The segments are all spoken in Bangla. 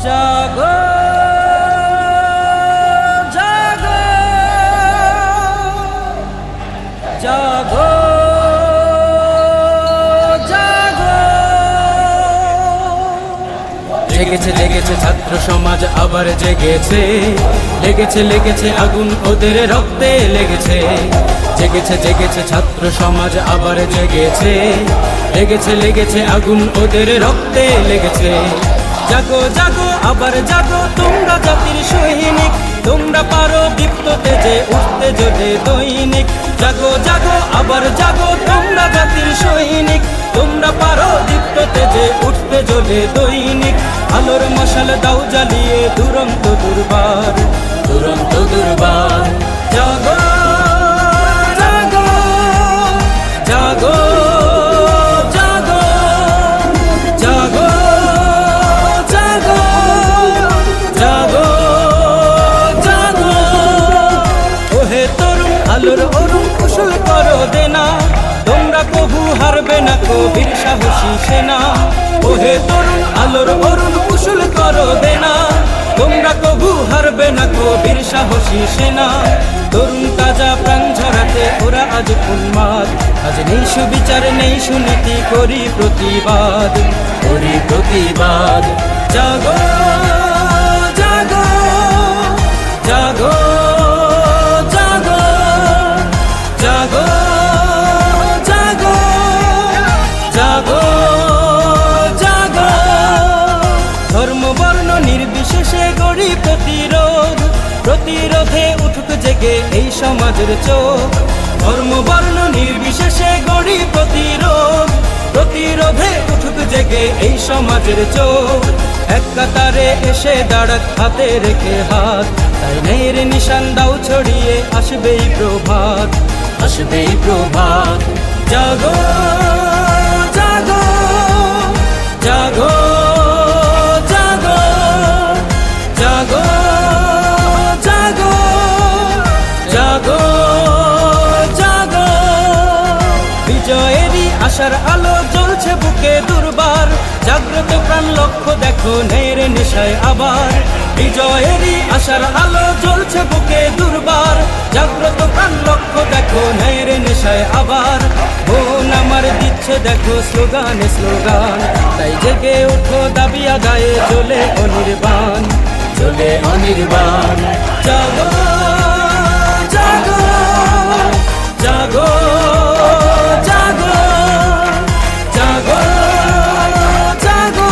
জাগো জাগো জাগো জাগো। জেগেছে জেগেছে ছাত্র সমাজ আবার জেগেছে, লেগেছে লেগেছে আগুন ওদের রক্তে লেগেছে। জেগেছে জেগেছে ছাত্র সমাজ আবার জেগেছে, লেগেছে লেগেছে আগুন ওদের রক্তে লেগেছে। জাগো জাগো আবার জাগো তোমরা জাতির সৈনিক, তোমরা পারো দীপ্ত তেজে উঠতে জ্বলে দৈনিক। জাগো জাগো আবার জাগো তোমরা জাতির সৈনিক, তোমরা পারো দীপ্ত তেজে উঠতে জ্বলে দৈনিক। আলোর মশাল দাও জ্বালিয়ে দুরন্ত দুর্বার, দুরন্ত দুর্বার। জাগো জাগো জাগো জাগো জাগো জাগো জাগো জাগো। ওহে তরুণ আলোর অরুণ কুশল করো দেনা, তোমরা কবু হারবে না কবির সাহসী সেনা। ওহে তরুণ আলোর অরুণ কুশল করো দেনা, তোমরা কবু হারবে না কবির সাহসী সেনা। তরুণ তাজা প্রাণ ঝরাতে ওরা আজ উন্মাদ, আজ নেই সুবিচার নেই সুনীতি, করি প্রতিবাদ, করি প্রতিবাদ। জাগো জাগো জাগো জাগো জাগো জাগো জাগো জাগো। ধর্ম বর্ণ নির্বিশেষে গড়ি প্রতিরোধ, প্রতিরোধে উঠুক জেগে এই সমাজের চোখ। ধর্ম বর্ণ নির্বিশেষে গড়ি প্রতিরোধ, প্রতিরোধে উঠুক জেগে এই সমাজের চোখ। এক কাতারে এসে দাঁড়াক হাতে রেখে হাত, তাই ন্যায়ের নিশান দাও ছড়িয়ে আসবেই প্রভাত, আসবেই প্রভাত। জাগো জাগো জাগো জাগো জাগো জাগো জাগো জাগো। বিজয়েরই আশার আলো জ্বলছে বুকে দুর্বার, জাগ্রত প্রাণ লক্ষ্য দেখো ন্যায়ের নেশায় আবার। বিজয়েরই আশার আলো জ্বলছে বুকে দুর্বার, জাগ্রত প্রাণ লক্ষ্য দেখো ন্যায়ের নেশায় আবার। বোন আমার দিচ্ছে দেখো স্লোগানে স্লোগান, তাই জেগে ওঠো দাবি আদায়ে চলে অনির্বাণ, চলে অনির্বাণ। জাগো জাগো জাগো জাগো জাগো জাগো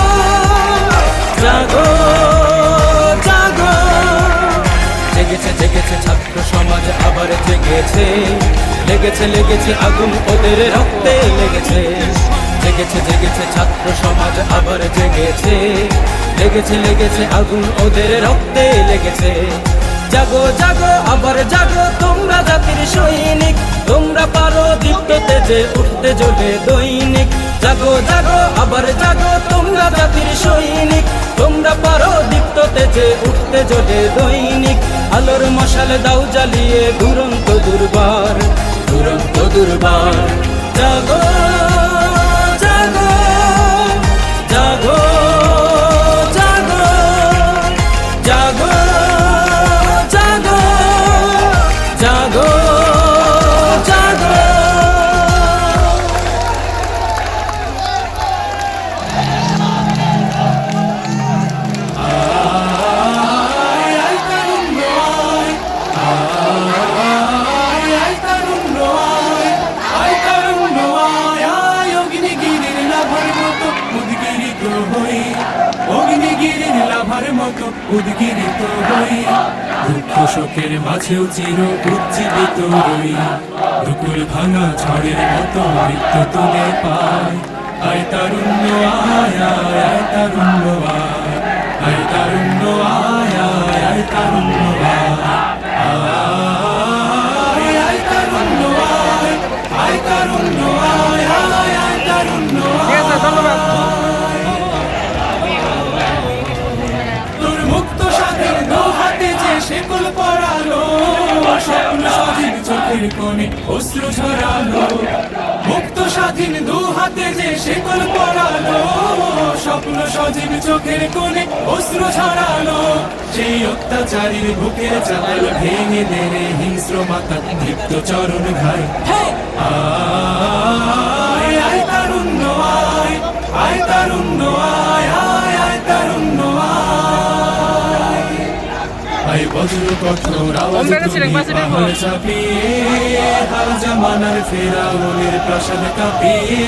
জাগো জাগো। জেগেছে জেগেছে ছাত্র সমাজ আবার জেগেছে, লেগেছে লেগেছে আগুন ওদের রক্তে লেগেছে। জেগেছে জেগেছে ছাত্র সমাজ আবার জেগেছে, লেগেছে লেগেছে আগুন ওদের রক্তে লেগেছে। জাগো জাগো আবার জাগো তোমরা জাতির সৈনিক, তোমরা পারো দীপ্ত তেজে উঠতে জ্বলে দৈনিক। জাগো জাগো আবার জাগো তোমরা জাতির সৈনিক, তোমরা পারো দীপ্ত তেজে উঠতে জ্বলে দৈনিক। আলোর মশাল দাও জ্বালিয়ে দুরন্ত দুর্বার, দুরন্ত দুর্বার। জাগো জাগো জাগো জাগো জাগো জাগো জাগো জাগো। উদ্গিরিত হই দুঃখ শোকের মাঝেও চির উজ্জীবিত হই, দুকুল ভাঙা ঝড়ের মতো মৃত্যু তুলে পায়। আয় তারুণ্য আয় আয় আয় তারুণ্য আয়, আয় তারুণ্য আয় আয় আয় তারুণ্য আয়, আয় তারুণ্য আয়, আয় তারুণ্য আয় আয় আয় তারুণ্য আয়। শেকল পড়ালো স্বপ্ন স্বাধীন চোখের কোণে অশ্রু ঝরালো, মুক্ত স্বাধীন দু হাতে যে শেকল পড়ালো স্বপ্ন সজীব চোখের কোণে অস্ত্র ছড়ালো, সেই অত্যাচারীর বুকের চাল ভেঙে দেরে হিংস্র মাতা দীপ্ত চরণ ঘাই। আয় আয় তারুণ্য আয়, আয় তারুণ্য আয়, আয় আয় তারুণ্য আয়। আয় বজ্র কঠোর আওয়াজ তুলি পাহাড় চাপিয়ে, হাল জামানার ফেরাউনের প্রাসাদ কাঁপিয়ে।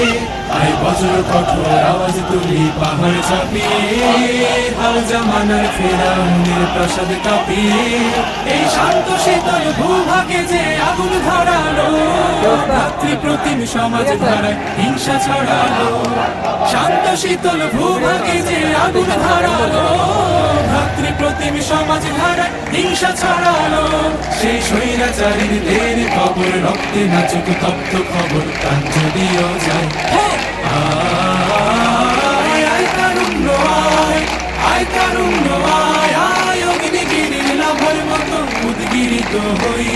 আয় বজ্র কঠোর আওয়াজ তুলি পাহাড় চাপিয়ে, হাল জামানার ফেরাউনের প্রাসাদ কাঁপিয়ে। এই শান্ত শীতল ভূভাগে যে আগুন ধরালো, রাত্রি প্রতিম সমাজ ধারায় হিংসা ছড়ালো। শান্ত শীতল ভূভাগে যে আগুন ধরালো, রাত্রি প্রতিম সমাজ ধারায় হিংসা ছড়ালো। সেই স্বৈরাচারীর দের খবর রক্তে নাচুক তপ্ত খবর প্রাণ যদিও যায়। আয় আয় তারুণ্য আয়, আয় তারুণ্য আয়, আয় অগ্নিগিরির লাভার মতো উদ্গিরিত হই,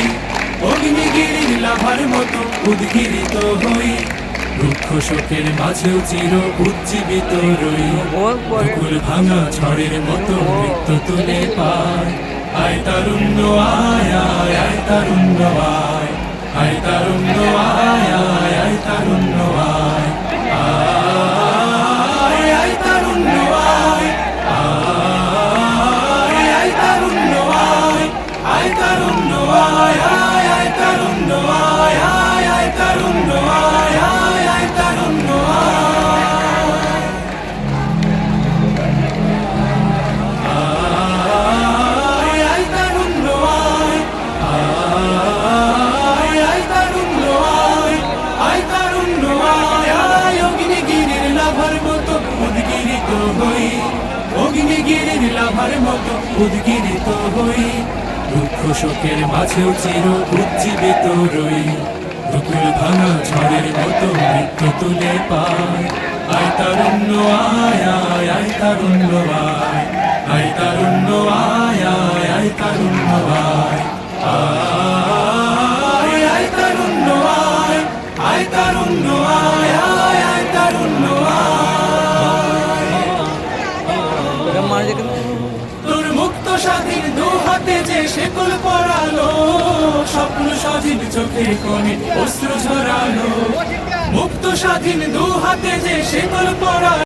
অগ্নিগিরির লাভার মতো উদ্গিরিত হই। দুঃখ শোকের মাঝেও চির উজ্জীবিত রই, বুকুর ভাঙা ঝড়ের মতো মৃত্যু তুলে পায়। আয় তারুণ্য আয়, আয় আয় তারুণ্য আয়, আয় তারুণ্য আয়, আয় আয় তারুণ্য আয়। আয় আয় তারুণ্য আয়, আয় আয় তারুণ্য আয়, আয় তারুণ্য আয়, আয় আয় তারুণ্য আয়, আয় আয় তারুণ্য আয়, আয় আয় তারুণ্য আয়। আয় আয় তারুণ্য আয়, আয় আয় তারুণ্য আয়, আয় তারুণ্য আয়, আয় অগ্নিগিরির লাভার মতো উদ্গিরিত হই, অগ্নিগিরির লাভার মতো উদ্গিরিত হই। দুঃখ শোকের মাঝেও চির উজ্জীবিত রই, বুকুর ভাঙা ঝড়ের মতো মৃত্যু তুলে পায়। আয় তারুণ্য আয়, আয় আয় তারুণ্য আয়, আয় তারুণ্য আয়, আয় আয় তারুণ্য আয়। আয় আয় তারুণ্য আয়, আয় তারুণ্য আয়, আয় আয় তারুণ্য আয়। তোর মুক্ত স্বাধীন দু হাতে যে শেকল পরালো, স্বপ্ন সজীব চোখের কোণে অস্ত্র ঝরালো। মুক্ত স্বাধীন দু হাতে যে শেকল পরালো।